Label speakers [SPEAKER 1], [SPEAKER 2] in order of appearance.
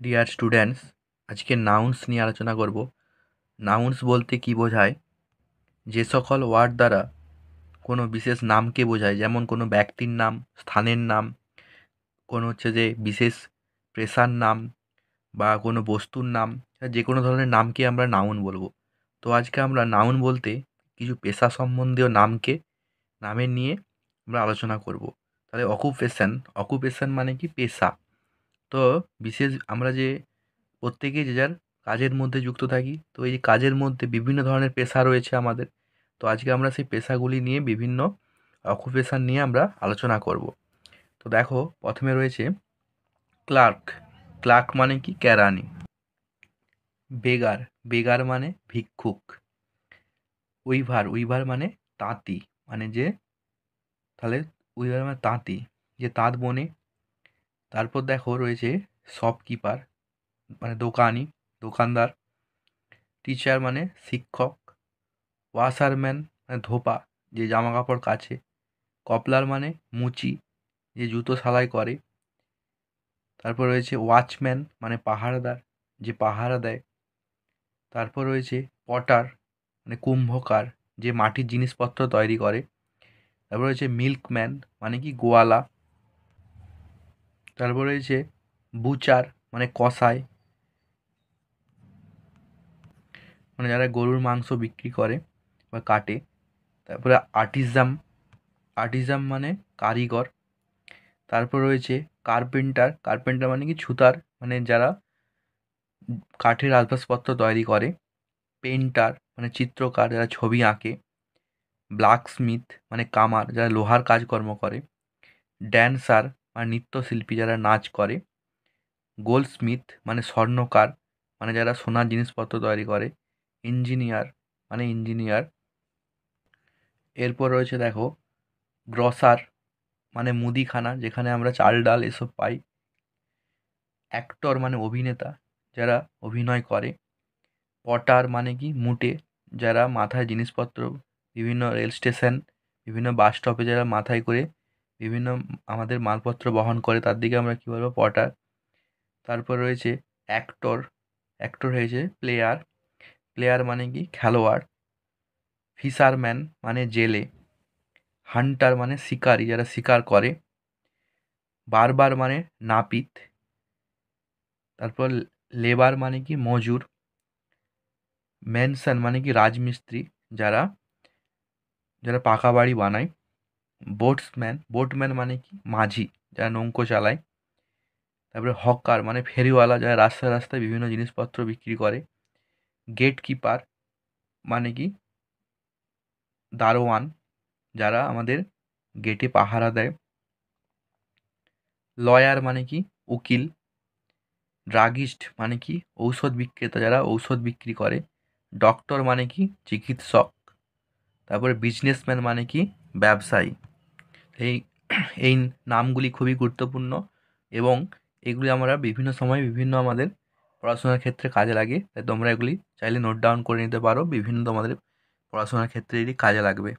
[SPEAKER 1] Dear students, আজকে nouns নিয়ে আলোচনা করব। নাউন্স বলতে কি বোঝায়? যে সকল ওয়ার্ড দ্বারা কোনো বিশেষ নামকে বোঝায়, যেমন কোনো ব্যক্তির নাম, স্থানের নাম, কোনো হচ্ছে যে বিশেষ পেশার নাম বা কোনো বস্তুর নাম, যে কোনো ধরনের নামকে আমরা নাউন বলবো। তো আজকে আমরা নাউন বলতে কিছু পেশা সম্বন্ধীয় নামের নিয়ে আমরা আলোচনা করব। তাহলে অকুপেশন মানে কি? পেশা। তো বিশেষ আমরা যে প্রত্যেকেই যে যার কাজের মধ্যে যুক্ত থাকি, তো এই কাজের মধ্যে বিভিন্ন ধরনের পেশা রয়েছে আমাদের। তো আজকে আমরা সেই পেশাগুলি নিয়ে বিভিন্ন অকুপেশন নিয়ে আমরা আলোচনা করব। তো দেখো, প্রথমে রয়েছে ক্লার্ক। ক্লার্ক মানে কি? কেরানি। বেগার। বেগার মানে ভিক্ষুক। উইভার মানে তাঁতি, মানে যে, তাহলে উইভার মানে তাঁতি, যে তাঁত বোনে। তারপর দেখো রয়েছে শপকিপার, মানে দোকানি, দোকানদার। টিচার মানে শিক্ষক। ওয়াশারম্যান মানে ধোপা, যে জামা কাপড় কাচে। কপলার মানে মুচি, যে জুতো সেলাই করে। তারপর রয়েছে ওয়াচম্যান মানে পাহারাদার, যে পাহারা দেয়। তারপর রয়েছে পটার মানে কুম্ভকার, যে মাটির জিনিসপত্র তৈরি করে। তারপর রয়েছে মিল্কম্যান মানে কি? গোয়ালা। তারপর রয়েছে বুচার মানে কসাই, মানে যারা গরুর মাংস বিক্রি করে বা কাটে। তারপরে আর্টিজাম। আর্টিজাম মানে কারিগর। তারপর রয়েছে কার্পেন্টার। কার্পেন্টার মানে কি? ছুতার, মানে যারা কাঠের আসবাবপত্র তৈরি করে। পেন্টার মানে চিত্রকার, যারা ছবি আঁকে। ব্ল্যাকস্মিথ মানে কামার, যারা লোহার কাজকর্ম করে। ড্যান্সার মানে নৃত্যশিল্পী, যারা নাচ করে। গোল্ডস্মিথ মানে স্বর্ণকার, মানে যারা সোনার জিনিসপত্র তৈরি করে। ইঞ্জিনিয়ার মানে ইঞ্জিনিয়ার। এরপর রয়েছে দেখো গ্রসার, মানে মুদিখানা, যেখানে আমরা চাল ডাল এসব পাই। অ্যাক্টর মানে অভিনেতা, যারা অভিনয় করে। পটার মানে কি? মুটে, যারা মাথায় জিনিসপত্র, বিভিন্ন রেল স্টেশন, বিভিন্ন বাস স্টপে যারা মাথায় করে বিভিন্ন আমাদের মালপত্র বহন করে, তার দিকে আমরা কী বলবো? পটার। তারপর রয়েছে অ্যাক্টর। অ্যাক্টর হয়েছে প্লেয়ার। প্লেয়ার মানে কি? খেলোয়াড়। ফিশারম্যান মানে জেলে। হান্টার মানে শিকারী, যারা শিকার করে। বারবার মানে নাপিত। তারপর লেবার মানে কি? মজুর। ম্যানসন মানে কি? রাজমিস্ত্রি, যারা যারা পাকা বাড়ি বানায়। বোটম্যান মানে কি? মাঝি, যারা নৌকো চালায়। তারপরে হকার মানে ফেরিওয়ালা, যারা রাস্তায় রাস্তায় বিভিন্ন জিনিসপত্র বিক্রি করে। গেট কিপার মানে কি? দারোয়ান, যারা আমাদের গেটে পাহারা দেয়। লয়ার মানে কি? উকিল। ড্রাগিস্ট মানে কি? ঔষধ বিক্রেতা, যারা ঔষধ বিক্রি করে। ডক্টর মানে কি? চিকিৎসক। তারপরে বিজনেসম্যান মানে কি? ব্যবসায়ী। এই এই নামগুলি খুবই গুরুত্বপূর্ণ, এবং এগুলি আমরা বিভিন্ন সময় বিভিন্ন আমাদের পড়াশোনার ক্ষেত্রে কাজে লাগে। তাই তোমরা এগুলি চাইলে নোট ডাউন করে নিতে পারো, বিভিন্ন তোমাদের পড়াশোনার ক্ষেত্রে এটি কাজে লাগবে।